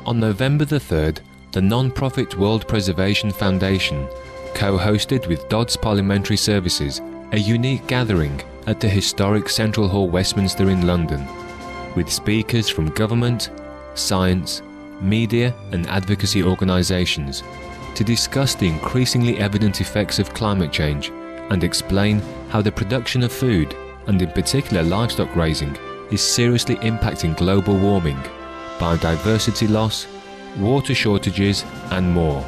On November the 3rd, the non-profit World Preservation Foundation co-hosted with Dodds Parliamentary Services a unique gathering at the historic Central Hall, Westminster in London, with speakers from government, science, media and advocacy organisations to discuss the increasingly evident effects of climate change and explain how the production of food, and in particular livestock raising, is seriously impacting global warming, biodiversity loss, water shortages and more.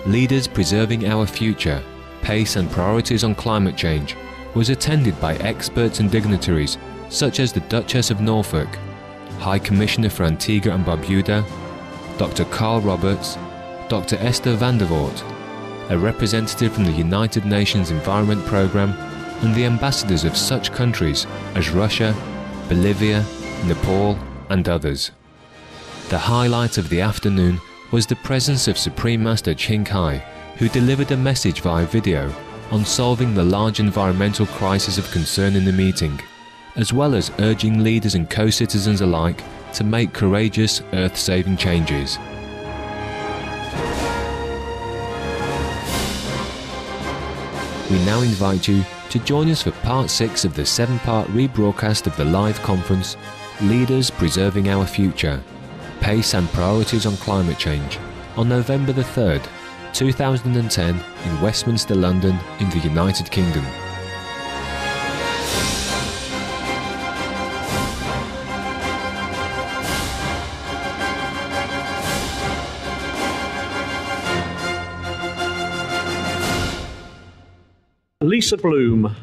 Leaders Preserving Our Future, Pace and Priorities on Climate Change was attended by experts and dignitaries such as the Duchess of Norfolk, High Commissioner for Antigua and Barbuda, Dr. Carl Roberts, Dr. Esther van der Voort, a representative from the United Nations Environment Programme, and the ambassadors of such countries as Russia, Bolivia, Nepal and others. The highlight of the afternoon was the presence of Supreme Master Ching Hai, who delivered a message via video on solving the large environmental crisis of concern in the meeting, as well as urging leaders and co-citizens alike to make courageous, earth-saving changes. We now invite you to join us for part 6 of the 7-part rebroadcast of the live conference, Leaders Preserving Our Future, Pace and Priorities on Climate Change, on November the 3rd, 2010 in Westminster, London, in the United Kingdom. Lisa Bloom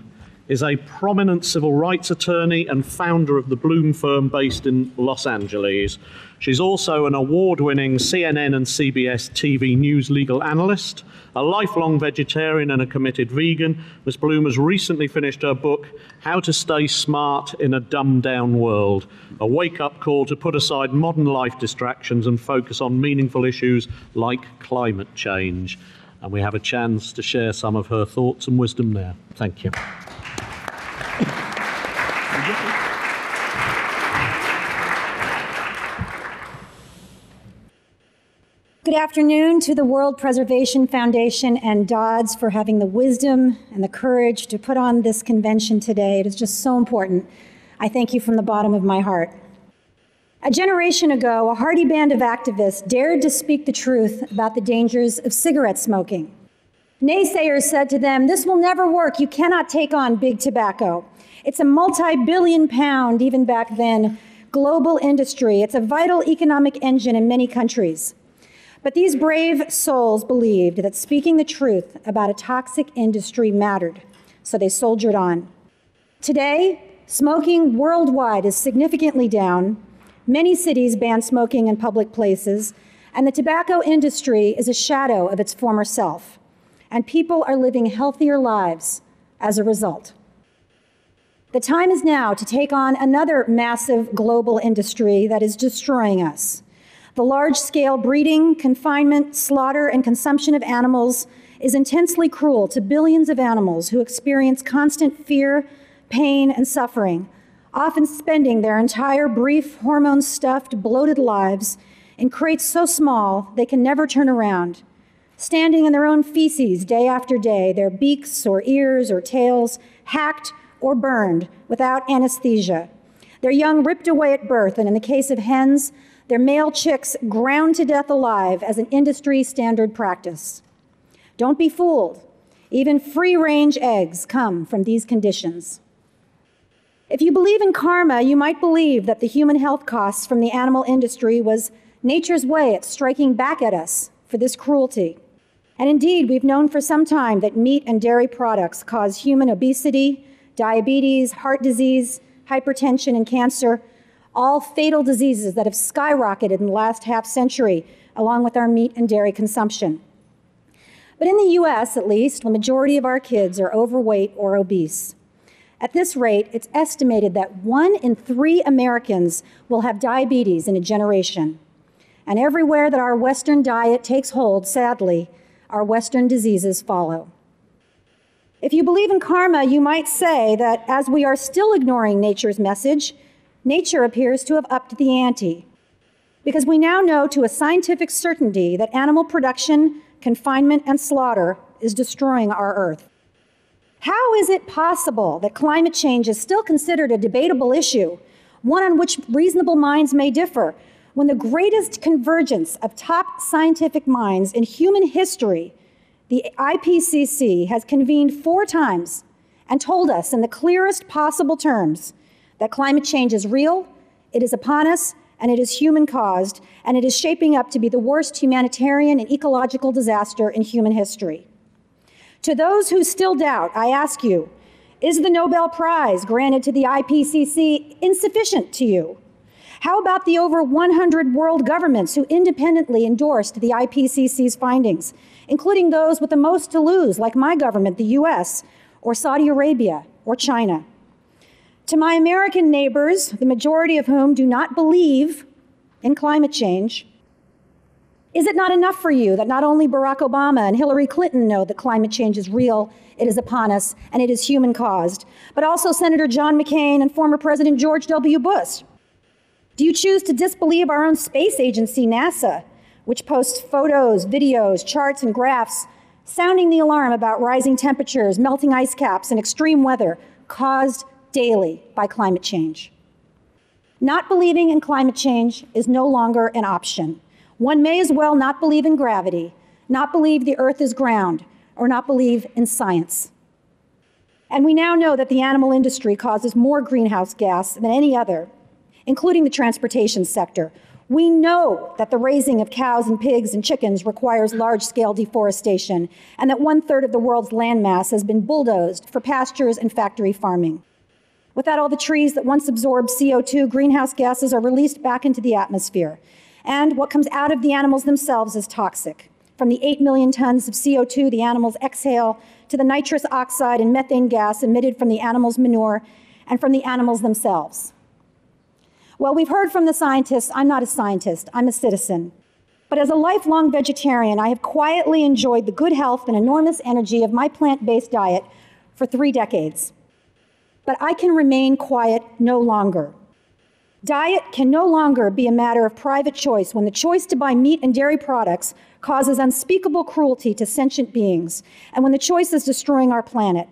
is a prominent civil rights attorney and founder of the Bloom firm based in Los Angeles. She's also an award-winning CNN and CBS TV news legal analyst, a lifelong vegetarian and a committed vegan. Ms. Bloom has recently finished her book, How to Stay Smart in a Dumbed-Down World, a wake-up call to put aside modern life distractions and focus on meaningful issues like climate change. And we have a chance to share some of her thoughts and wisdom there. Thank you. Good afternoon to the World Preservation Foundation and Dodds for having the wisdom and the courage to put on this convention today. It is just so important. I thank you from the bottom of my heart. A generation ago, a hardy band of activists dared to speak the truth about the dangers of cigarette smoking. Naysayers said to them, "This will never work. You cannot take on big tobacco. It's a multi-billion-pound, even back then, global industry. It's a vital economic engine in many countries." But these brave souls believed that speaking the truth about a toxic industry mattered, so they soldiered on. Today, smoking worldwide is significantly down. Many cities ban smoking in public places, and the tobacco industry is a shadow of its former self, and people are living healthier lives as a result. The time is now to take on another massive global industry that is destroying us. The large-scale breeding, confinement, slaughter, and consumption of animals is intensely cruel to billions of animals who experience constant fear, pain, and suffering, often spending their entire brief, hormone-stuffed, bloated lives in crates so small they can never turn around, standing in their own feces day after day, their beaks or ears or tails hacked or burned without anesthesia, their young ripped away at birth, and in the case of hens, their male chicks ground to death alive as an industry standard practice. Don't be fooled. Even free-range eggs come from these conditions. If you believe in karma, you might believe that the human health costs from the animal industry was nature's way at striking back at us for this cruelty. And indeed, we've known for some time that meat and dairy products cause human obesity, diabetes, heart disease, hypertension, and cancer, all fatal diseases that have skyrocketed in the last half-century, along with our meat and dairy consumption. But in the US, at least, the majority of our kids are overweight or obese. At this rate, it's estimated that 1 in 3 Americans will have diabetes in a generation. And everywhere that our Western diet takes hold, sadly, our Western diseases follow. If you believe in karma, you might say that as we are still ignoring nature's message, nature appears to have upped the ante. Because we now know to a scientific certainty that animal production, confinement, and slaughter is destroying our Earth. How is it possible that climate change is still considered a debatable issue, one on which reasonable minds may differ, when the greatest convergence of top scientific minds in human history, the IPCC, has convened 4 times and told us in the clearest possible terms that climate change is real, it is upon us, and it is human-caused, and it is shaping up to be the worst humanitarian and ecological disaster in human history? To those who still doubt, I ask you, is the Nobel Prize granted to the IPCC insufficient to you? How about the over 100 world governments who independently endorsed the IPCC's findings, including those with the most to lose, like my government, the US, or Saudi Arabia, or China? To my American neighbors, the majority of whom do not believe in climate change, is it not enough for you that not only Barack Obama and Hillary Clinton know that climate change is real, it is upon us, and it is human-caused, but also Senator John McCain and former President George W. Bush? Do you choose to disbelieve our own space agency, NASA, which posts photos, videos, charts, and graphs sounding the alarm about rising temperatures, melting ice caps, and extreme weather caused daily by climate change? Not believing in climate change is no longer an option. One may as well not believe in gravity, not believe the Earth is ground, or not believe in science. And we now know that the animal industry causes more greenhouse gas than any other, including the transportation sector. We know that the raising of cows and pigs and chickens requires large-scale deforestation, and that 1/3 of the world's landmass has been bulldozed for pastures and factory farming. Without all the trees that once absorbed CO2, greenhouse gases are released back into the atmosphere. And what comes out of the animals themselves is toxic. From the 8 million tons of CO2 the animals exhale to the nitrous oxide and methane gas emitted from the animals' manure and from the animals themselves. Well, we've heard from the scientists. I'm not a scientist, I'm a citizen. But as a lifelong vegetarian, I have quietly enjoyed the good health and enormous energy of my plant-based diet for 3 decades. But I can remain quiet no longer. Diet can no longer be a matter of private choice when the choice to buy meat and dairy products causes unspeakable cruelty to sentient beings, and when the choice is destroying our planet.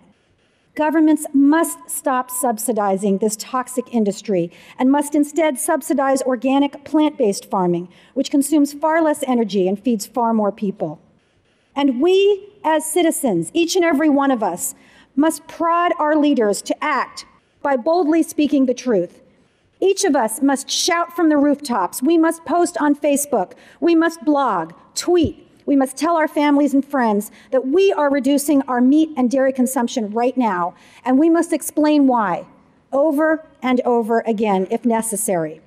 Governments must stop subsidizing this toxic industry and must instead subsidize organic plant-based farming, which consumes far less energy and feeds far more people. And we, as citizens, each and every one of us, must prod our leaders to act by boldly speaking the truth. Each of us must shout from the rooftops. We must post on Facebook. We must blog, tweet. We must tell our families and friends that we are reducing our meat and dairy consumption right now, and we must explain why, over and over again, if necessary.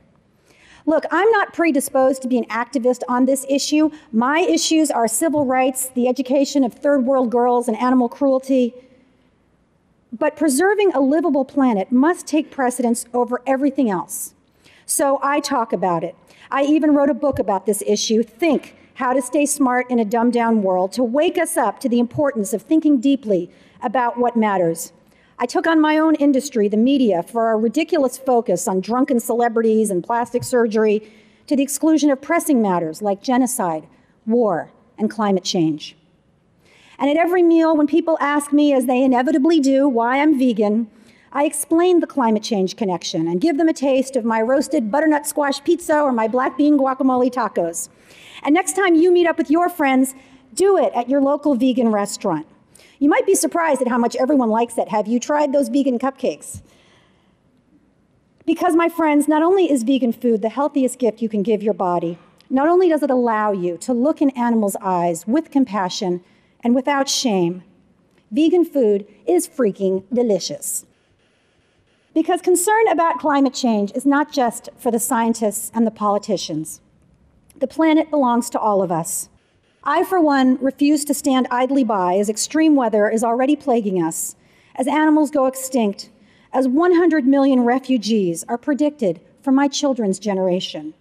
Look, I'm not predisposed to be an activist on this issue. My issues are civil rights, the education of third world girls, and animal cruelty. But preserving a livable planet must take precedence over everything else. So I talk about it. I even wrote a book about this issue, Think: How to Stay Smart in a Dumbed-Down World, to wake us up to the importance of thinking deeply about what matters. I took on my own industry, the media, for our ridiculous focus on drunken celebrities and plastic surgery, to the exclusion of pressing matters like genocide, war, and climate change. And at every meal, when people ask me, as they inevitably do, why I'm vegan, I explain the climate change connection and give them a taste of my roasted butternut squash pizza or my black bean guacamole tacos. And next time you meet up with your friends, do it at your local vegan restaurant. You might be surprised at how much everyone likes it. Have you tried those vegan cupcakes? Because, my friends, not only is vegan food the healthiest gift you can give your body, not only does it allow you to look in animals' eyes with compassion and without shame, vegan food is freaking delicious. Because concern about climate change is not just for the scientists and the politicians. The planet belongs to all of us. I, for one, refuse to stand idly by as extreme weather is already plaguing us, as animals go extinct, as 100 million refugees are predicted for my children's generation.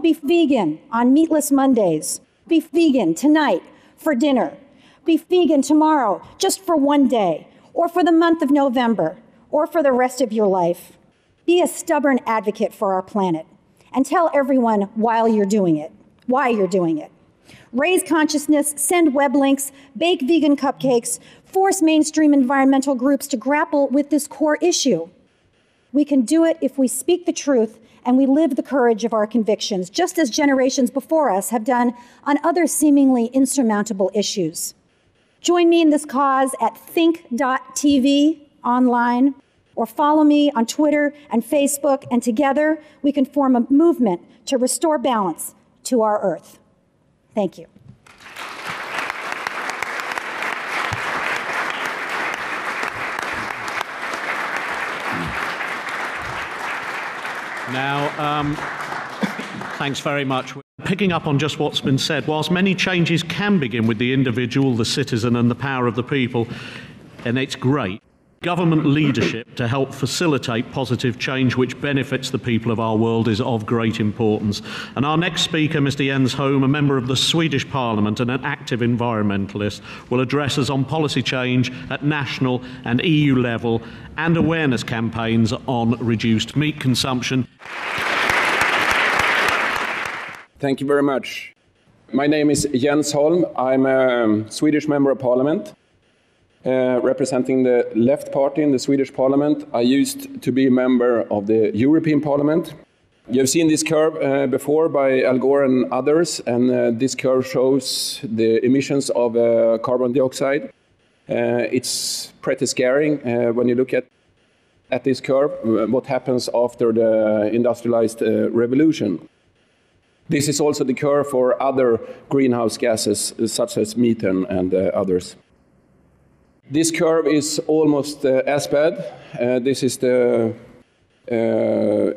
Beef vegan on meatless Mondays. Beef vegan tonight for dinner. Beef vegan tomorrow just for one day, or for the month of November, or for the rest of your life. Be a stubborn advocate for our planet. and tell everyone why you're doing it. Raise consciousness, send web links, bake vegan cupcakes, force mainstream environmental groups to grapple with this core issue. We can do it if we speak the truth and we live the courage of our convictions, just as generations before us have done on other seemingly insurmountable issues. Join me in this cause at think.tv online, or follow me on Twitter and Facebook, and together we can form a movement to restore balance to our Earth. Thank you. Now, thanks very much. Picking up on just what's been said, whilst many changes can begin with the individual, the citizen, and the power of the people, and it's great, government leadership to help facilitate positive change which benefits the people of our world is of great importance. And our next speaker, Mr. Jens Holm, a member of the Swedish Parliament and an active environmentalist, will address us on policy change at national and EU level and awareness campaigns on reduced meat consumption. Thank you very much. My name is Jens Holm. I'm a Swedish member of Parliament. Representing the Left Party in the Swedish Parliament. I used to be a member of the European Parliament. You've seen this curve before by Al Gore and others, and this curve shows the emissions of carbon dioxide. It's pretty scaring when you look at this curve, what happens after the industrialized revolution. This is also the curve for other greenhouse gases, such as methane and others. This curve is almost as bad. This is the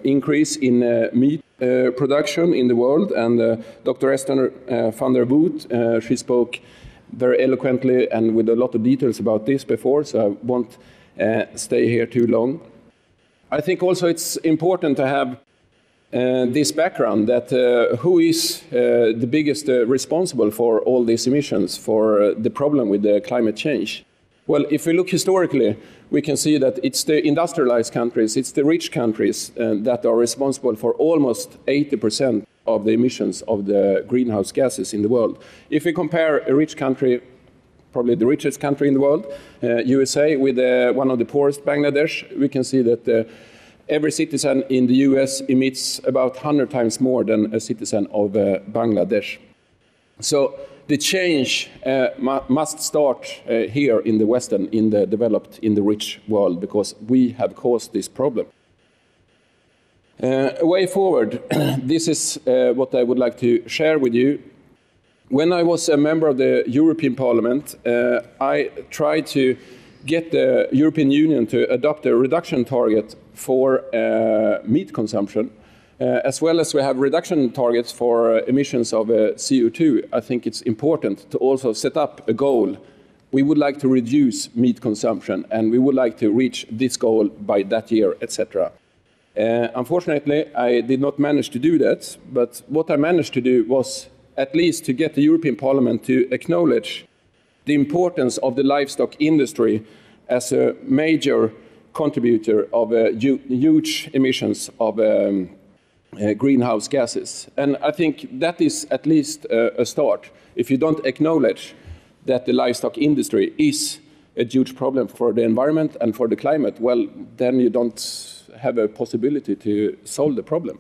increase in meat production in the world. And Dr. Esther van der Voet, she spoke very eloquently and with a lot of details about this before, so I won't stay here too long. I think also it's important to have this background that who is the biggest responsible for all these emissions, for the problem with the climate change. Well, if we look historically, we can see that it's the industrialized countries, it's the rich countries that are responsible for almost 80% of the emissions of the greenhouse gases in the world. If we compare a rich country, probably the richest country in the world, USA, with one of the poorest, Bangladesh, we can see that every citizen in the US emits about 100 times more than a citizen of Bangladesh. So the change must start here in the Western, in the developed, in the rich world, because we have caused this problem. A way forward, this is what I would like to share with you. When I was a member of the European Parliament, I tried to get the European Union to adopt a reduction target for meat consumption. As well as we have reduction targets for emissions of CO2, I think it's important to also set up a goal. We would like to reduce meat consumption, and we would like to reach this goal by that year, etc. Unfortunately, I did not manage to do that, but what I managed to do was at least to get the European Parliament to acknowledge the importance of the livestock industry as a major contributor of huge emissions of greenhouse gases. And I think that is at least a start. If you don't acknowledge that the livestock industry is a huge problem for the environment and for the climate, well, then you don't have a possibility to solve the problem.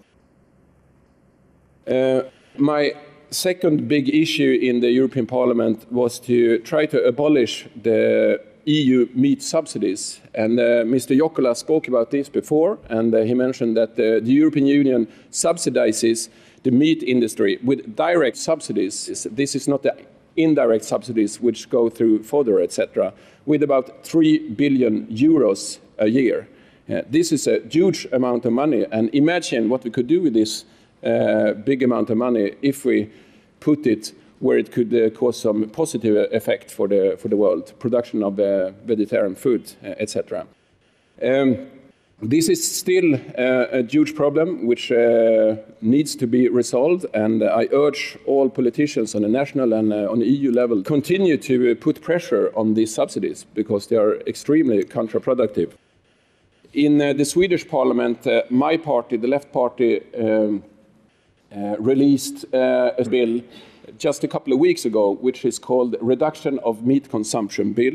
My second big issue in the European Parliament was to try to abolish the EU meat subsidies. And Mr. Jokela spoke about this before, and he mentioned that the European Union subsidizes the meat industry with direct subsidies. This is not the indirect subsidies which go through fodder, etc., with about 3 billion euros a year. This is a huge amount of money, and imagine what we could do with this big amount of money if we put it where it could cause some positive effect for the world, production of vegetarian food, etc. This is still a huge problem which needs to be resolved, and I urge all politicians on a national and on the EU level continue to put pressure on these subsidies because they are extremely counterproductive. In the Swedish Parliament, my party, the Left Party, released a bill just a couple of weeks ago, which is called Reduction of Meat Consumption Bill.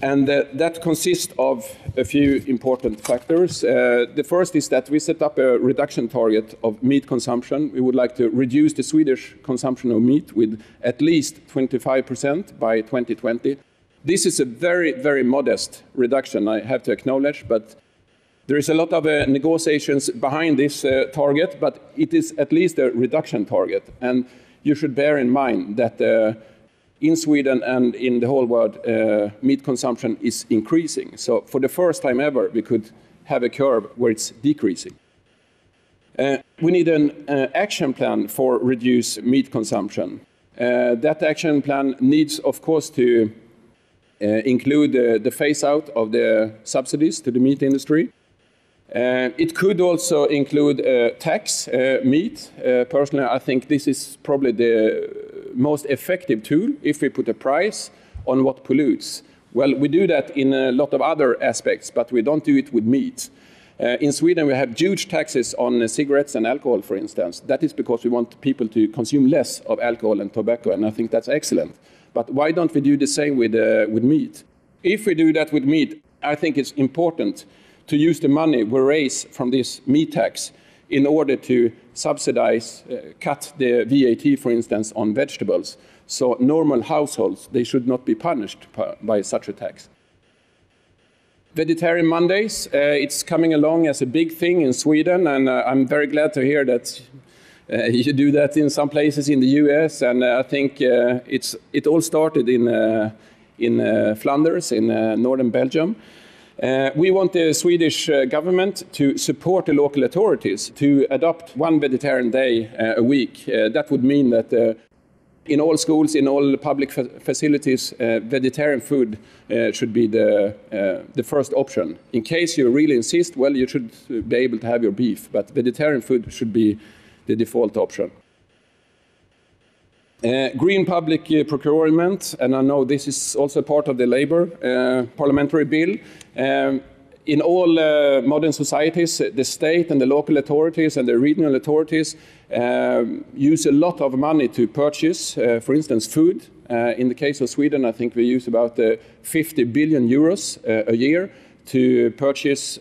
And that consists of a few important factors. The first is that we set up a reduction target of meat consumption. We would like to reduce the Swedish consumption of meat with at least 25% by 2020. This is a very, very modest reduction, I have to acknowledge, but there is a lot of negotiations behind this target, but it is at least a reduction target. And you should bear in mind that in Sweden and in the whole world, meat consumption is increasing. So for the first time ever, we could have a curve where it's decreasing. We need an action plan for reduced meat consumption. That action plan needs, of course, to include the phase-out of the subsidies to the meat industry. It could also include tax meat. Personally, I think this is probably the most effective tool if we put a price on what pollutes. Well, we do that in a lot of other aspects, but we don't do it with meat. In Sweden, we have huge taxes on cigarettes and alcohol, for instance. That is because we want people to consume less of alcohol and tobacco, and I think that's excellent. But why don't we do the same with meat? If we do that with meat, I think it's important to use the money we raise from this meat tax in order to subsidize, cut the VAT, for instance, on vegetables. So normal households, they should not be punished by such a tax. Vegetarian Mondays, it's coming along as a big thing in Sweden, and I'm very glad to hear that you do that in some places in the US, and I think it all started in Flanders, in northern Belgium. We want the Swedish government to support the local authorities to adopt one vegetarian day a week. That would mean that in all schools, in all public facilities, vegetarian food should be the first option. In case you really insist, well, you should be able to have your beef, but vegetarian food should be the default option. Green public procurement, and I know this is also part of the Labour parliamentary bill. In all modern societies, the state and the local authorities and the regional authorities use a lot of money to purchase, for instance, food. In the case of Sweden, I think we use about 50 billion euros a year to purchase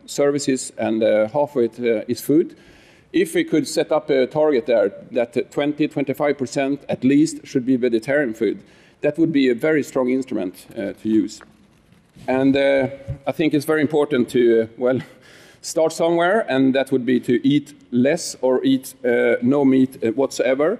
services, and half of it is food. If we could set up a target there that 20-25% at least should be vegetarian food, that would be a very strong instrument to use. And I think it's very important to, well, start somewhere, and that would be to eat less or eat no meat whatsoever.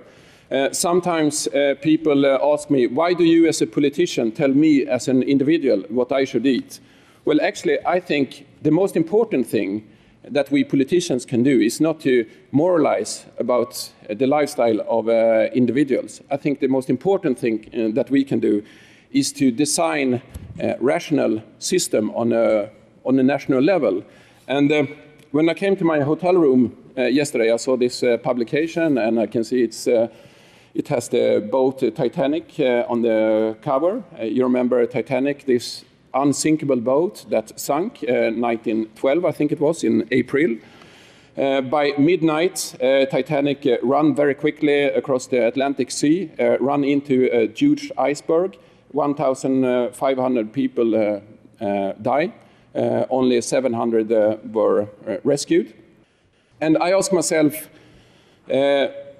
Sometimes people ask me, why do you as a politician tell me as an individual what I should eat? Well, actually, I think the most important thing that we politicians can do is not to moralize about the lifestyle of individuals. I think the most important thing that we can do is to design a rational system on a national level. And when I came to my hotel room yesterday, I saw this publication, and I can see it has the boat Titanic on the cover. You remember Titanic, this unsinkable boat that sunk 1912, I think it was, in April. By midnight, Titanic ran very quickly across the Atlantic Sea, ran into a huge iceberg. 1,500 people died. Only 700 were rescued. And I asked myself,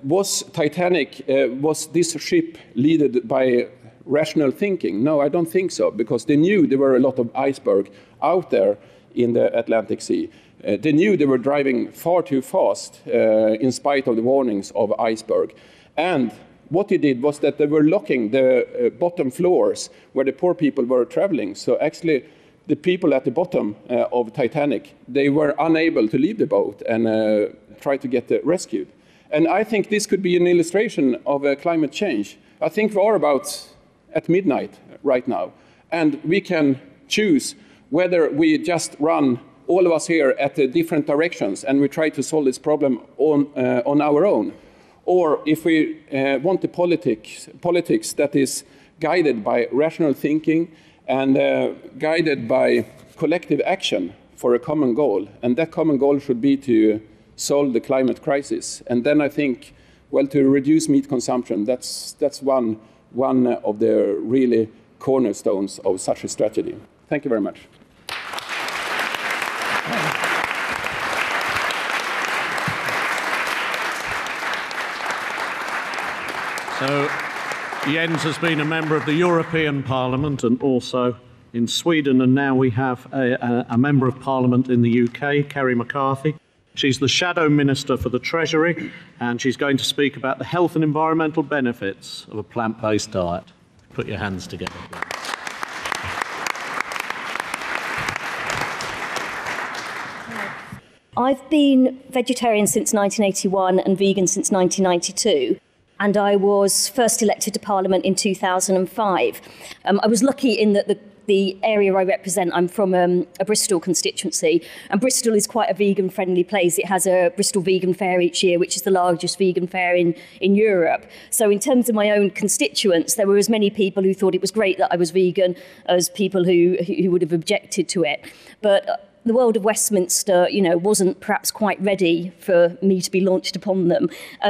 was Titanic, was this ship led by rational thinking? No, I don't think so, because they knew there were a lot of iceberg out there in the Atlantic Sea. They knew they were driving far too fast in spite of the warnings of iceberg. And what they did was that they were locking the bottom floors where the poor people were traveling. So actually, the people at the bottom of Titanic, they were unable to leave the boat and try to get rescued. And I think this could be an illustration of climate change. I think we are about at midnight right now, and we can choose whether we just run, all of us here, at different directions, and we try to solve this problem on our own, or if we want the politics that is guided by rational thinking and guided by collective action for a common goal. And that common goal should be to solve the climate crisis. And then I think, well, to reduce meat consumption, that's one of the really cornerstones of such a strategy. Thank you very much. So Jens has been a member of the European Parliament and also in Sweden, and now we have a Member of Parliament in the UK, Kerry McCarthy. She's the Shadow Minister for the Treasury, and she's going to speak about the health and environmental benefits of a plant-based diet. Put your hands together. I've been vegetarian since 1981 and vegan since 1992. And I was first elected to Parliament in 2005. I was lucky in that the area I represent, I'm from a Bristol constituency, and Bristol is quite a vegan-friendly place. It has a Bristol Vegan Fair each year, which is the largest vegan fair in Europe. So in terms of my own constituents, there were as many people who thought it was great that I was vegan as people who would have objected to it. But the world of Westminster, wasn't perhaps quite ready for me to be launched upon them.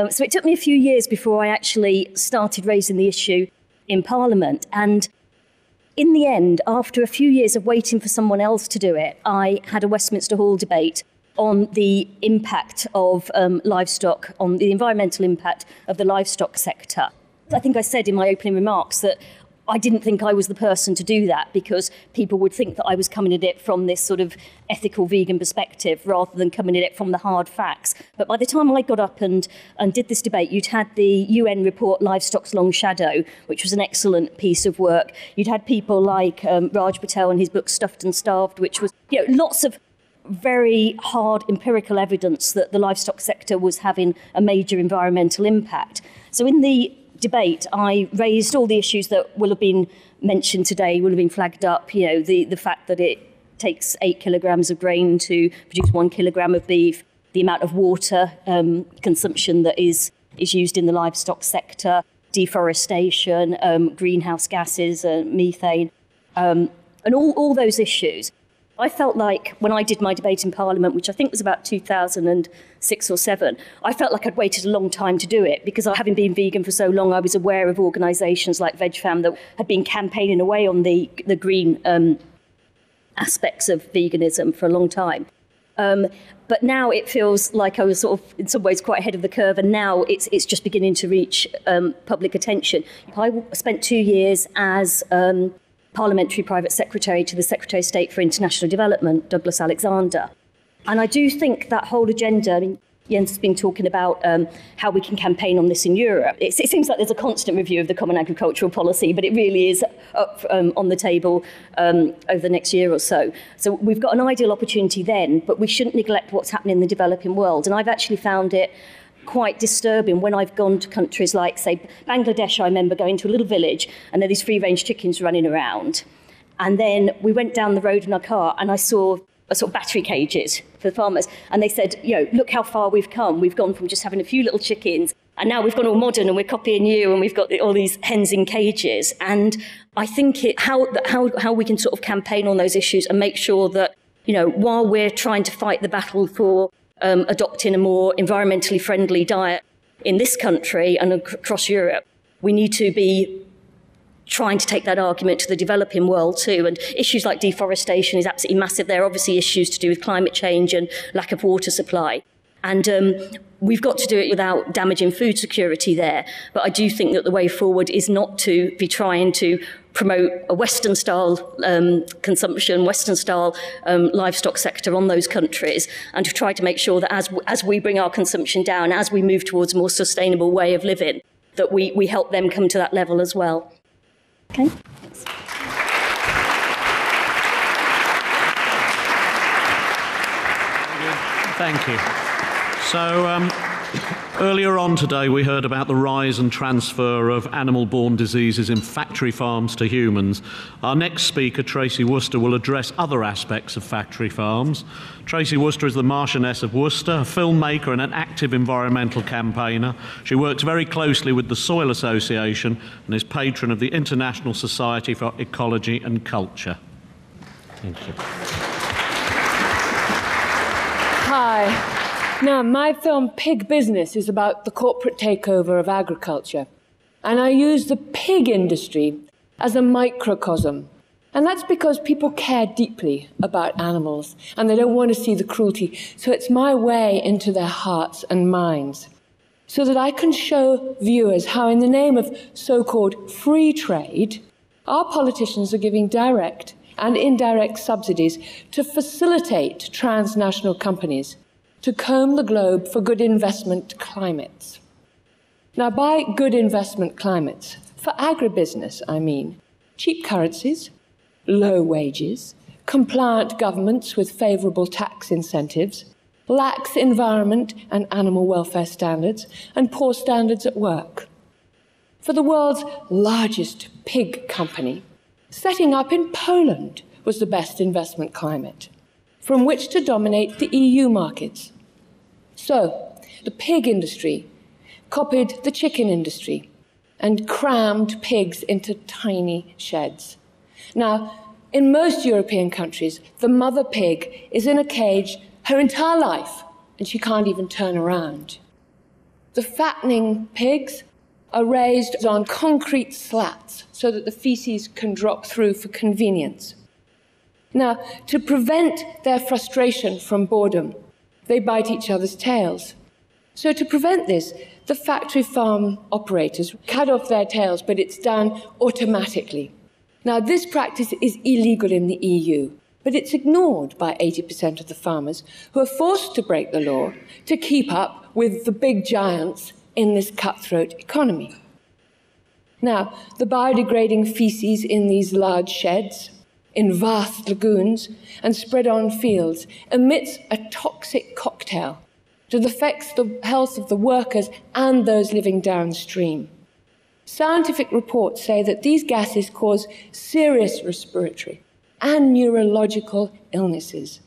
So it took me a few years before I actually started raising the issue in Parliament. And in the end, after a few years of waiting for someone else to do it, I had a Westminster Hall debate on the impact of livestock, on the environmental impact of the livestock sector. I think I said in my opening remarks that I didn't think I was the person to do that because people would think that I was coming at it from this sort of ethical vegan perspective rather than coming at it from the hard facts. But by the time I got up and did this debate, you'd had the UN report Livestock's Long Shadow, which was an excellent piece of work. You'd had people like Raj Patel and his book Stuffed and Starved, which was lots of very hard empirical evidence that the livestock sector was having a major environmental impact. So in the debate, I raised all the issues that will have been mentioned today, will have been flagged up, the fact that it takes 8 kilograms of grain to produce 1 kilogram of beef, the amount of water consumption that is used in the livestock sector, deforestation, greenhouse gases, methane, and all those issues. I felt like when I did my debate in Parliament, which I think was about 2006 or 7, I felt like I'd waited a long time to do it because having been vegan for so long, I was aware of organisations like VegFam that had been campaigning away on the green aspects of veganism for a long time. But now it feels like I was sort of, in some ways, quite ahead of the curve, and now it's just beginning to reach public attention. I spent 2 years as Parliamentary Private Secretary to the Secretary of State for International Development, Douglas Alexander. And I do think that whole agenda, Jens has been talking about how we can campaign on this in Europe. It seems like there's a constant review of the Common Agricultural Policy, but it really is up on the table over the next year or so. So we've got an ideal opportunity then, but we shouldn't neglect what's happening in the developing world. And I've actually found it quite disturbing when I've gone to countries like, say, Bangladesh. I remember going to a little village and there are these free-range chickens running around. And then we went down the road in our car and I saw sort of battery cages for the farmers. And they said, look how far we've come. We've gone from just having a few little chickens and now we've gone all modern and we're copying you and we've got all these hens in cages. And I think how we can sort of campaign on those issues and make sure that, while we're trying to fight the battle for adopting a more environmentally friendly diet in this country and across Europe, we need to be trying to take that argument to the developing world too. And issues like deforestation is absolutely massive. There are obviously issues to do with climate change and lack of water supply. And we've got to do it without damaging food security there. But I do think that the way forward is not to be trying to promote a Western-style consumption, Western-style livestock sector on those countries, and to try to make sure that as we bring our consumption down, as we move towards a more sustainable way of living, that we help them come to that level as well. Okay. Thanks. Thank you. So earlier on today we heard about the rise and transfer of animal-borne diseases in factory farms to humans. Our next speaker, Tracy Worcester, will address other aspects of factory farms. Tracy Worcester is the Marchioness of Worcester, a filmmaker and an active environmental campaigner. She works very closely with the Soil Association and is patron of the International Society for Ecology and Culture. Thank you. Hi. Now, my film Pig Business is about the corporate takeover of agriculture. And I use the pig industry as a microcosm. And that's because people care deeply about animals and they don't want to see the cruelty. So it's my way into their hearts and minds so that I can show viewers how, in the name of so-called free trade, our politicians are giving direct and indirect subsidies to facilitate transnational companies to comb the globe for good investment climates. Now, by good investment climates, for agribusiness, I mean cheap currencies, low wages, compliant governments with favourable tax incentives, lax environment and animal welfare standards, and poor standards at work. For the world's largest pig company, setting up in Poland was the best investment climate from which to dominate the EU markets. So, the pig industry copied the chicken industry and crammed pigs into tiny sheds. Now, in most European countries, the mother pig is in a cage her entire life, and she can't even turn around. The fattening pigs are raised on concrete slats so that the feces can drop through for convenience. Now, to prevent their frustration from boredom, they bite each other's tails. So to prevent this, the factory farm operators cut off their tails, but it's done automatically. Now, this practice is illegal in the EU, but it's ignored by 80% of the farmers who are forced to break the law to keep up with the big giants in this cutthroat economy. Now, the biodegrading feces in these large sheds, in vast lagoons, and spread on fields emits a toxic cocktail that affects the health of the workers and those living downstream. Scientific reports say that these gases cause serious respiratory and neurological illnesses.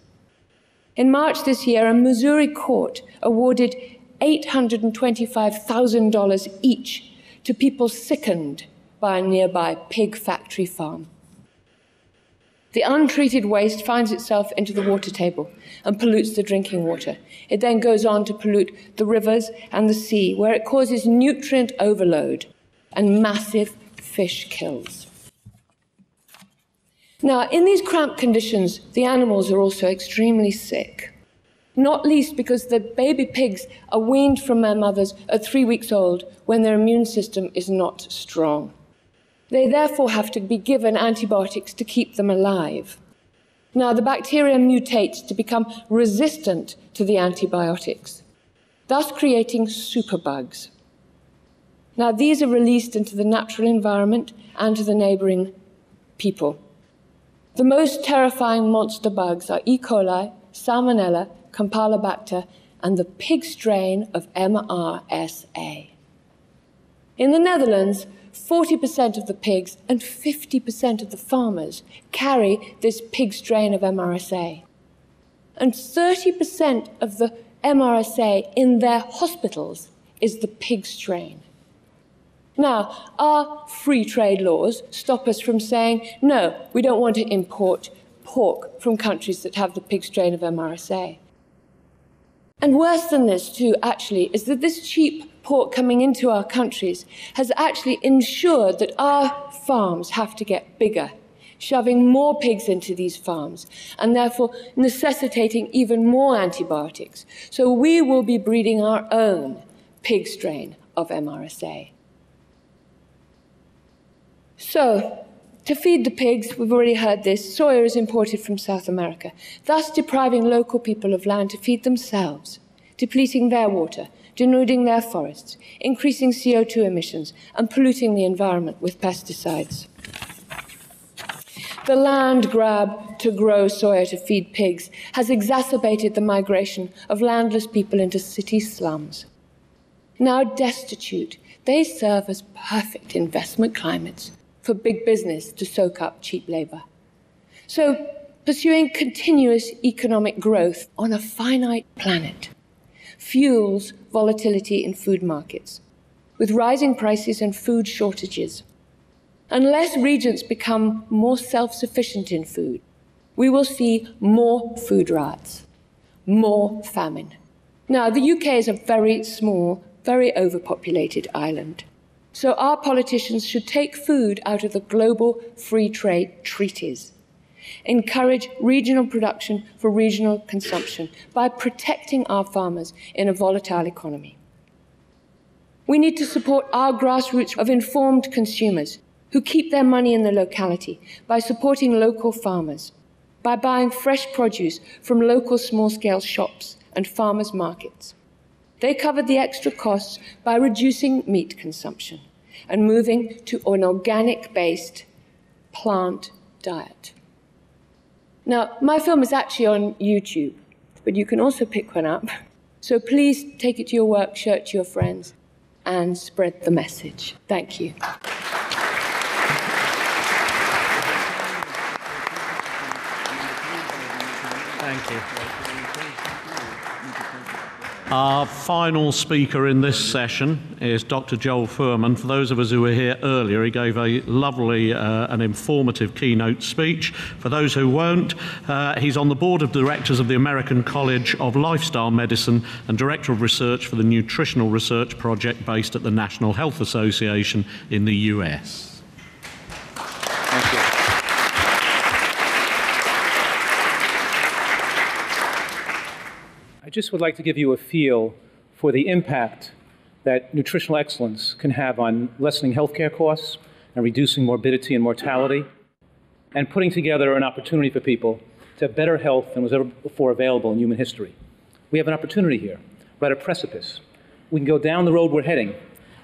In March this year, a Missouri court awarded $825,000 each to people sickened by a nearby pig factory farm. The untreated waste finds itself into the water table and pollutes the drinking water. It then goes on to pollute the rivers and the sea, where it causes nutrient overload and massive fish kills. Now, in these cramped conditions, the animals are also extremely sick, not least because the baby pigs are weaned from their mothers at 3 weeks old when their immune system is not strong. They therefore have to be given antibiotics to keep them alive. Now, the bacteria mutates to become resistant to the antibiotics, thus creating superbugs. Now, these are released into the natural environment and to the neighbouring people. The most terrifying monster bugs are E. coli, Salmonella, Campylobacter, and the pig strain of MRSA. In the Netherlands, 40% of the pigs and 50% of the farmers carry this pig strain of MRSA. And 30% of the MRSA in their hospitals is the pig strain. Now, our free trade laws stop us from saying, no, we don't want to import pork from countries that have the pig strain of MRSA. And worse than this, too, actually, is that this cheap pork coming into our countries has actually ensured that our farms have to get bigger, shoving more pigs into these farms, and therefore necessitating even more antibiotics. So we will be breeding our own pig strain of MRSA. So, to feed the pigs, we've already heard this, soya is imported from South America, thus depriving local people of land to feed themselves, depleting their water, denuding their forests, increasing CO2 emissions, and polluting the environment with pesticides. The land grab to grow soya to feed pigs has exacerbated the migration of landless people into city slums. Now destitute, they serve as perfect investment climates for big business to soak up cheap labour. So, pursuing continuous economic growth on a finite planet fuels volatility in food markets, with rising prices and food shortages. Unless regions become more self-sufficient in food, we will see more food riots, more famine, Now, the UK is a very small, very overpopulated island. So our politicians should take food out of the global free trade treaties, encourage regional production for regional consumption by protecting our farmers in a volatile economy. We need to support our grassroots of informed consumers who keep their money in the locality by supporting local farmers, by buying fresh produce from local small-scale shops and farmers' markets. They covered the extra costs by reducing meat consumption and moving to an organic-based plant diet. Now, my film is actually on YouTube, but you can also pick one up. So please take it to your work, share it to your friends, and spread the message. Thank you. Thank you. Our final speaker in this session is Dr. Joel Fuhrman. For those of us who were here earlier, he gave a lovely and informative keynote speech. For those who won't, he's on the board of directors of the American College of Lifestyle Medicine and director of research for the Nutritional Research Project based at the National Health Association in the US. Thank you. I just would like to give you a feel for the impact that nutritional excellence can have on lessening healthcare costs and reducing morbidity and mortality, and putting together an opportunity for people to have better health than was ever before available in human history. We have an opportunity here. We're at a precipice. We can go down the road we're heading,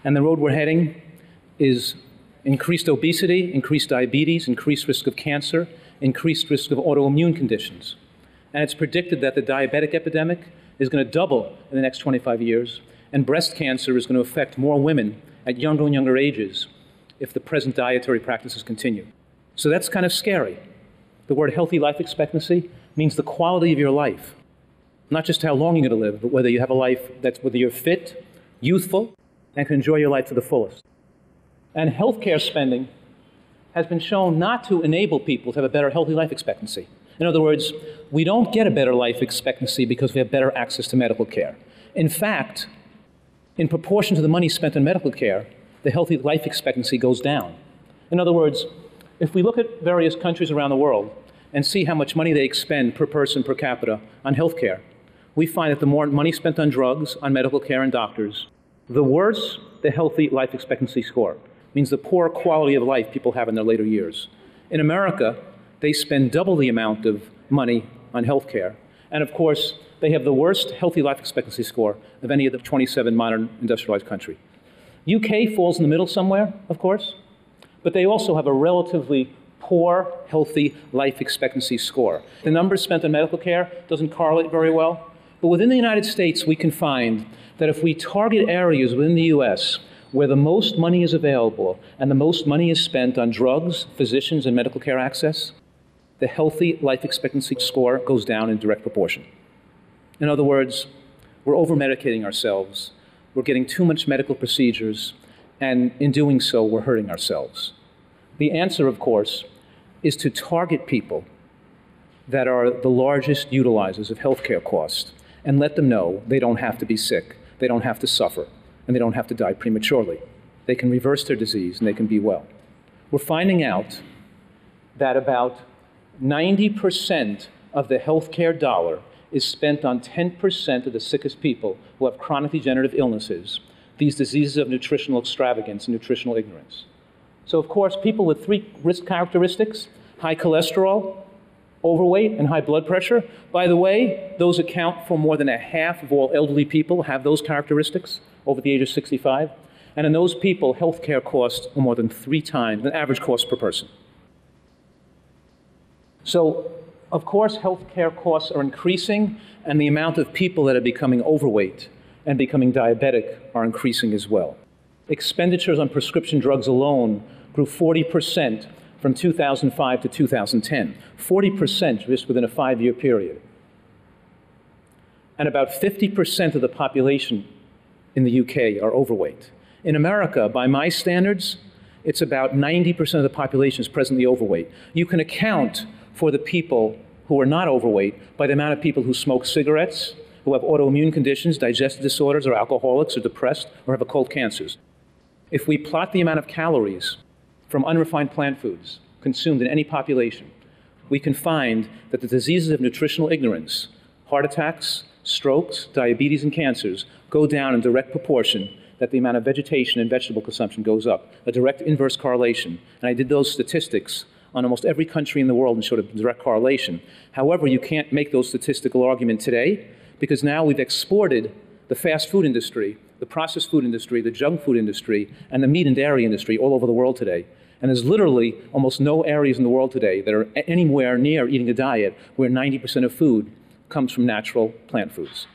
and the road we're heading is increased obesity, increased diabetes, increased risk of cancer, increased risk of autoimmune conditions. And it's predicted that the diabetic epidemic is going to double in the next 25 years, and breast cancer is going to affect more women at younger and younger ages if the present dietary practices continue. So that's kind of scary. The word healthy life expectancy means the quality of your life, not just how long you're going to live, but whether you have a life whether you're fit, youthful, and can enjoy your life to the fullest. And healthcare spending has been shown not to enable people to have a better healthy life expectancy. In other words, we don't get a better life expectancy because we have better access to medical care. In fact, in proportion to the money spent on medical care, the healthy life expectancy goes down. In other words, if we look at various countries around the world and see how much money they expend per person per capita on health care, we find that the more money spent on drugs, on medical care and doctors, the worse the healthy life expectancy score. It means the poor quality of life people have in their later years. In America, they spend double the amount of money on health care. And of course, they have the worst healthy life expectancy score of any of the 27 modern industrialized countries. UK falls in the middle somewhere, of course, but they also have a relatively poor healthy life expectancy score. The numbers spent on medical care doesn't correlate very well, but within the United States, we can find that if we target areas within the US where the most money is available and the most money is spent on drugs, physicians, and medical care access, the healthy life expectancy score goes down in direct proportion. In other words, we're over-medicating ourselves, we're getting too much medical procedures, and in doing so, we're hurting ourselves. The answer, of course, is to target people that are the largest utilizers of healthcare costs and let them know they don't have to be sick, they don't have to suffer, and they don't have to die prematurely. They can reverse their disease and they can be well. We're finding out that about 90% of the healthcare dollar is spent on 10% of the sickest people who have chronic degenerative illnesses, these diseases of nutritional extravagance and nutritional ignorance. So of course, people with three risk characteristics, high cholesterol, overweight, and high blood pressure, by the way, those account for more than a half of all elderly people have those characteristics over the age of 65. And in those people, healthcare costs are more than 3 times the average cost per person. So, of course, healthcare costs are increasing, and the amount of people that are becoming overweight and becoming diabetic are increasing as well. Expenditures on prescription drugs alone grew 40% from 2005 to 2010, 40% just within a 5-year period. And about 50% of the population in the UK are overweight. In America, by my standards, it's about 90% of the population is presently overweight. You can account for the people who are not overweight by the amount of people who smoke cigarettes, who have autoimmune conditions, digestive disorders, or alcoholics, or depressed, or have occult cancers. If we plot the amount of calories from unrefined plant foods consumed in any population, we can find that the diseases of nutritional ignorance, heart attacks, strokes, diabetes, and cancers go down in direct proportion that the amount of vegetation and vegetable consumption goes up, a direct inverse correlation. And I did those statistics on almost every country in the world and showed a direct correlation. However, you can't make those statistical arguments today because now we've exported the fast food industry, the processed food industry, the junk food industry, and the meat and dairy industry all over the world today. And there's literally almost no areas in the world today that are anywhere near eating a diet where 90% of food comes from natural plant foods.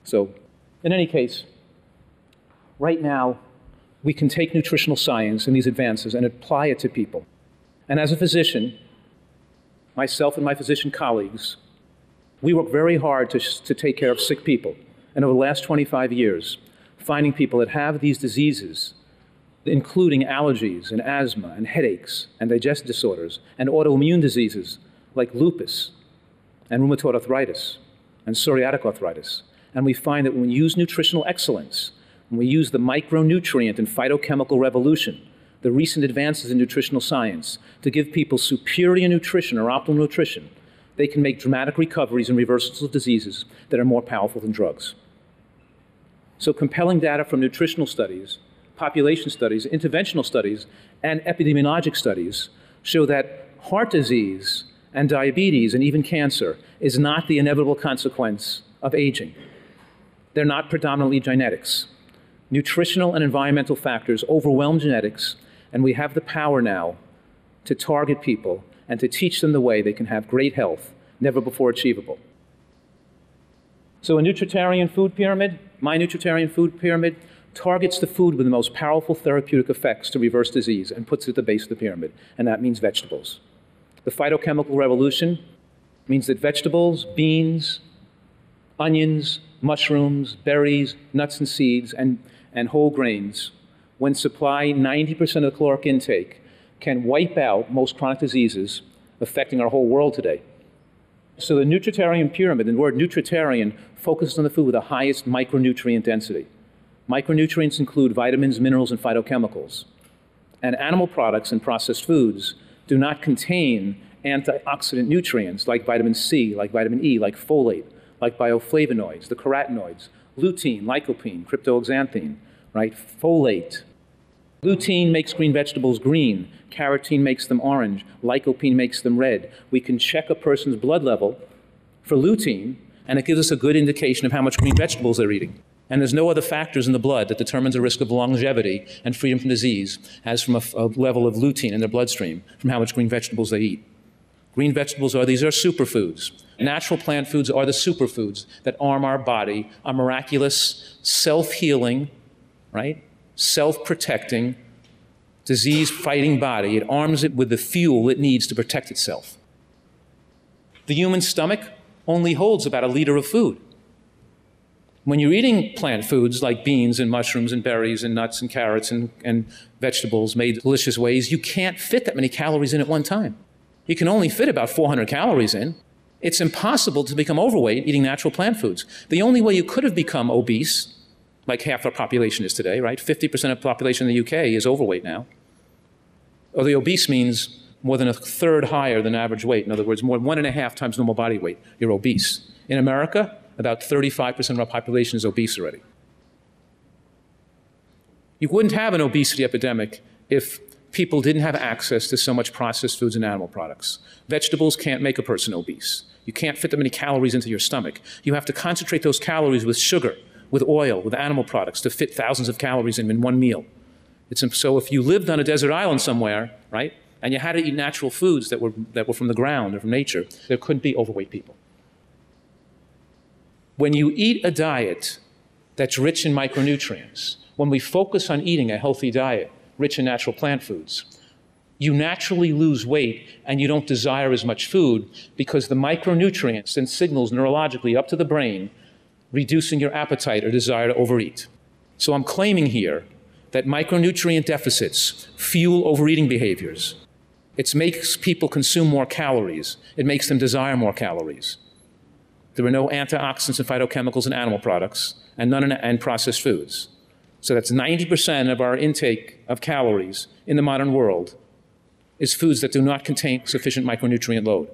So, in any case, right now, we can take nutritional science and these advances and apply it to people. And as a physician, myself and my physician colleagues, we work very hard to take care of sick people. And over the last 25 years, finding people that have these diseases, including allergies and asthma and headaches and digestive disorders and autoimmune diseases like lupus and rheumatoid arthritis and psoriatic arthritis. And we find that when we use nutritional excellence, when we use the micronutrient and phytochemical revolution, the recent advances in nutritional science, to give people superior nutrition or optimal nutrition, they can make dramatic recoveries and reversals of diseases that are more powerful than drugs. So compelling data from nutritional studies, population studies, interventional studies, and epidemiologic studies show that heart disease and diabetes and even cancer is not the inevitable consequence of aging. They're not predominantly genetics. Nutritional and environmental factors overwhelm genetics, and we have the power now to target people and to teach them the way they can have great health, never before achievable. So a nutritarian food pyramid, my nutritarian food pyramid, targets the food with the most powerful therapeutic effects to reverse disease and puts it at the base of the pyramid, and that means vegetables. The phytochemical revolution means that vegetables, beans, onions, mushrooms, berries, nuts and seeds, and whole grains, when supply 90% of the caloric intake, can wipe out most chronic diseases affecting our whole world today. So the nutritarian pyramid, and the word nutritarian, focuses on the food with the highest micronutrient density. Micronutrients include vitamins, minerals, and phytochemicals. And animal products and processed foods do not contain antioxidant nutrients like vitamin C, like vitamin E, like folate, like bioflavonoids, the carotenoids, lutein, lycopene, cryptoxanthine, right? Folate. Lutein makes green vegetables green. Carotene makes them orange. Lycopene makes them red. We can check a person's blood level for lutein, and it gives us a good indication of how much green vegetables they're eating. And there's no other factors in the blood that determines the risk of longevity and freedom from disease as from a level of lutein in their bloodstream from how much green vegetables they eat. Green vegetables these are superfoods. Natural plant foods are the superfoods that arm our body, a miraculous, self-healing, right? Self-protecting, disease-fighting body. It arms it with the fuel it needs to protect itself. The human stomach only holds about 1 liter of food. When you're eating plant foods like beans and mushrooms and berries and nuts and carrots and vegetables made delicious ways, you can't fit that many calories in at one time. You can only fit about 400 calories in. It's impossible to become overweight eating natural plant foods. The only way you could have become obese, like half our population is today, right? 50% of the population in the UK is overweight now. Or the obese means more than 1/3 higher than average weight. In other words, more than 1.5 times normal body weight. You're obese. In America, about 35% of our population is obese already. You wouldn't have an obesity epidemic if people didn't have access to so much processed foods and animal products. Vegetables can't make a person obese. You can't fit that many calories into your stomach. You have to concentrate those calories with sugar, with oil, with animal products to fit thousands of calories in one meal. So if you lived on a desert island somewhere, right, and you had to eat natural foods that were from the ground or from nature, there couldn't be overweight people. When you eat a diet that's rich in micronutrients, when we focus on eating a healthy diet, rich in natural plant foods, you naturally lose weight and you don't desire as much food because the micronutrients send signals neurologically up to the brain, reducing your appetite or desire to overeat. So I'm claiming here that micronutrient deficits fuel overeating behaviors. It makes people consume more calories. It makes them desire more calories. There are no antioxidants and phytochemicals in animal products, and none in processed foods. So that's 90% of our intake of calories in the modern world is foods that do not contain sufficient micronutrient load.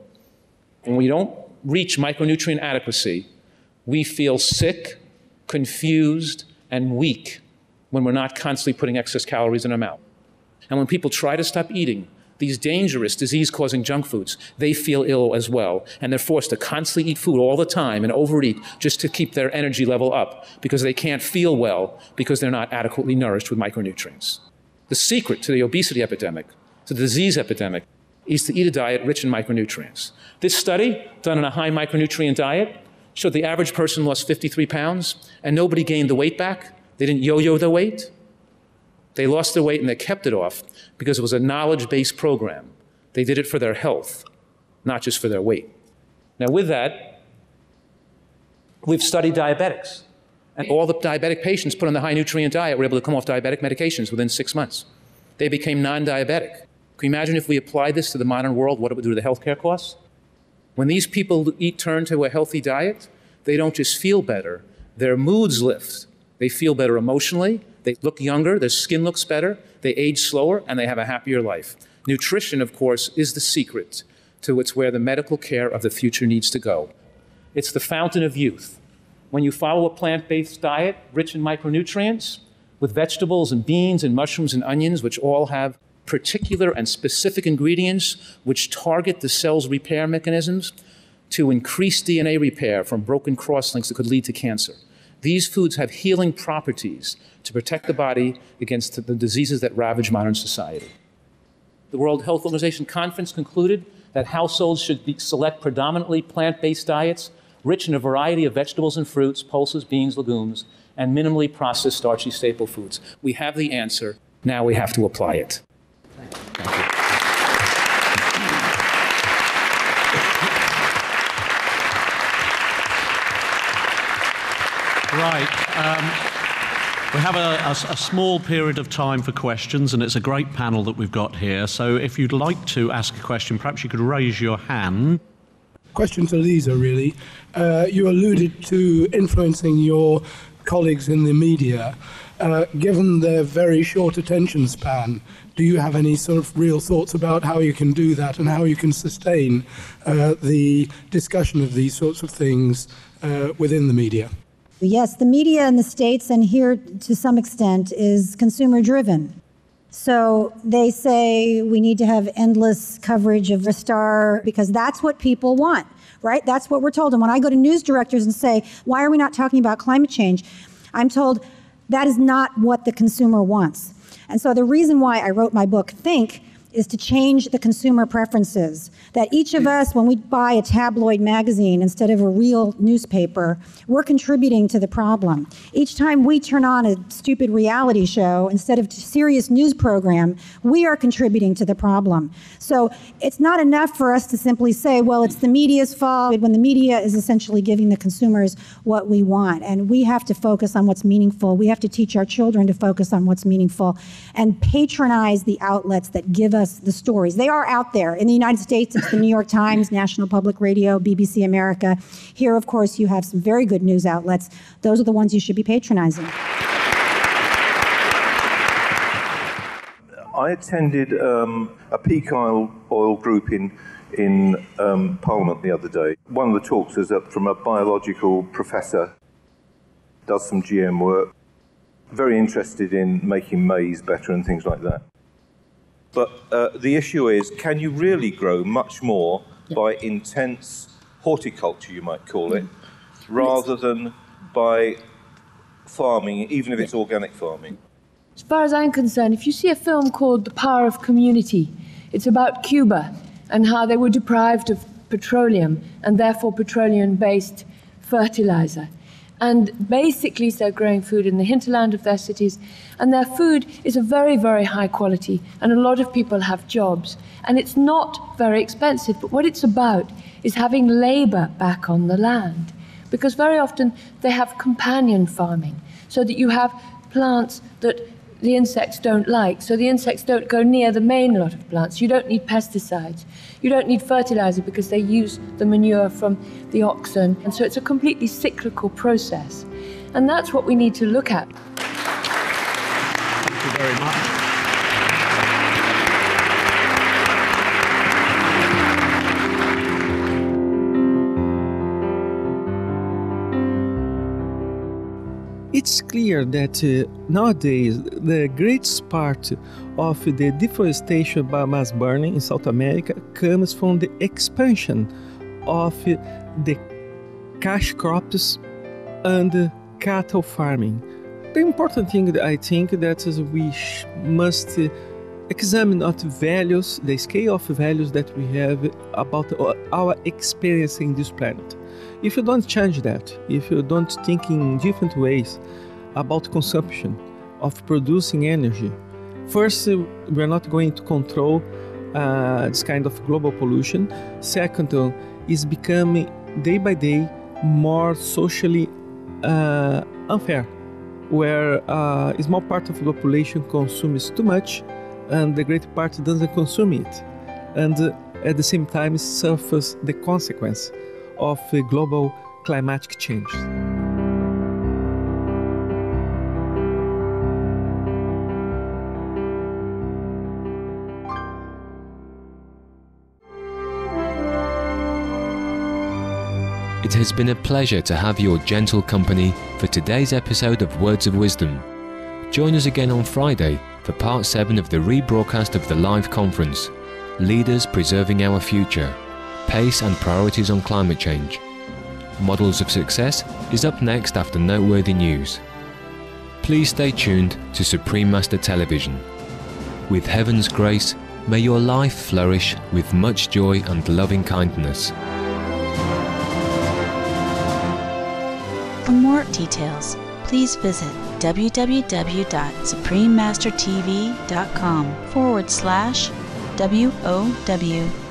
When we don't reach micronutrient adequacy, we feel sick, confused, and weak when we're not constantly putting excess calories in our mouth. And when people try to stop eating these dangerous, disease-causing junk foods, they feel ill as well, and they're forced to constantly eat food all the time and overeat just to keep their energy level up because they can't feel well because they're not adequately nourished with micronutrients. The secret to the obesity epidemic, to the disease epidemic, is to eat a diet rich in micronutrients. This study, done on a high micronutrient diet, showed the average person lost 53 pounds, and nobody gained the weight back. They didn't yo-yo the weight. They lost their weight and they kept it off because it was a knowledge-based program. They did it for their health, not just for their weight. Now with that, we've studied diabetics. And all the diabetic patients put on the high nutrient diet were able to come off diabetic medications within 6 months. They became non-diabetic. Can you imagine if we applied this to the modern world, what it would do to the healthcare costs? When these people turn to a healthy diet, they don't just feel better, their moods lift. They feel better emotionally, they look younger, their skin looks better, they age slower, and they have a happier life. Nutrition, of course, is the secret to it's where the medical care of the future needs to go. It's the fountain of youth. When you follow a plant-based diet rich in micronutrients, with vegetables and beans and mushrooms and onions, which all have particular and specific ingredients which target the cell's repair mechanisms to increase DNA repair from broken crosslinks that could lead to cancer. These foods have healing properties to protect the body against the diseases that ravage modern society. The World Health Organization conference concluded that households should select predominantly plant-based diets rich in a variety of vegetables and fruits, pulses, beans, legumes, and minimally processed starchy staple foods. We have the answer. Now we have to apply it. Right. We have a small period of time for questions, and it's a great panel that we've got here. So if you'd like to ask a question, perhaps you could raise your hand. Question to Lisa, really. You alluded to influencing your colleagues in the media. Given their very short attention span, do you have any sort of real thoughts about how you can do that and how you can sustain the discussion of these sorts of things within the media? Yes, the media in the States and here to some extent is consumer driven. So they say we need to have endless coverage of a star because that's what people want, right? That's what we're told. And when I go to news directors and say, why are we not talking about climate change? I'm told that is not what the consumer wants. And so the reason why I wrote my book, Think, is to change the consumer preferences. That each of us, when we buy a tabloid magazine instead of a real newspaper, we're contributing to the problem. Each time we turn on a stupid reality show instead of a serious news program, we are contributing to the problem. So it's not enough for us to simply say, well, it's the media's fault, when the media is essentially giving the consumers what we want. And we have to focus on what's meaningful. We have to teach our children to focus on what's meaningful and patronize the outlets that give us the stories. They are out there. In the United States, it's the New York Times, National Public Radio, BBC America. Here, of course, you have some very good news outlets. Those are the ones you should be patronizing. I attended a peak oil group in Parliament the other day. One of the talks was from a biological professor, does some GM work, very interested in making maize better and things like that. But the issue is, can you really grow much more by intense horticulture, you might call it, rather than by farming, even if it's organic farming? As far as I'm concerned, if you see a film called The Power of Community, it's about Cuba and how they were deprived of petroleum and therefore petroleum-based fertilizer. And basically they're growing food in the hinterland of their cities, and their food is of very, very high quality, and a lot of people have jobs. And it's not very expensive, but what it's about is having labor back on the land. Because very often they have companion farming, so that you have plants that the insects don't like. So the insects don't go near the main lot of plants. You don't need pesticides. You don't need fertilizer because they use the manure from the oxen. And so it's a completely cyclical process. And that's what we need to look at. Thank you very much. It's clear that nowadays the greatest part of the deforestation by mass burning in South America comes from the expansion of the cash crops and cattle farming. The important thing that I think that is we must examine not values, the scale of values that we have about our experience in this planet. If you don't change that, if you don't think in different ways about consumption, of producing energy, first, we're not going to control this kind of global pollution. Second, is becoming day by day more socially unfair, where a small part of the population consumes too much and the great part doesn't consume it. And at the same time suffers the consequence of global climatic change. It has been a pleasure to have your gentle company for today's episode of Words of Wisdom. Join us again on Friday for part 7 of the rebroadcast of the live conference, Leaders Preserving Our Future, Pace and Priorities on Climate Change. Models of Success is up next after noteworthy news. Please stay tuned to Supreme Master Television. With heaven's grace, may your life flourish with much joy and loving kindness. For more details, please visit www.suprememastertv.com/WOW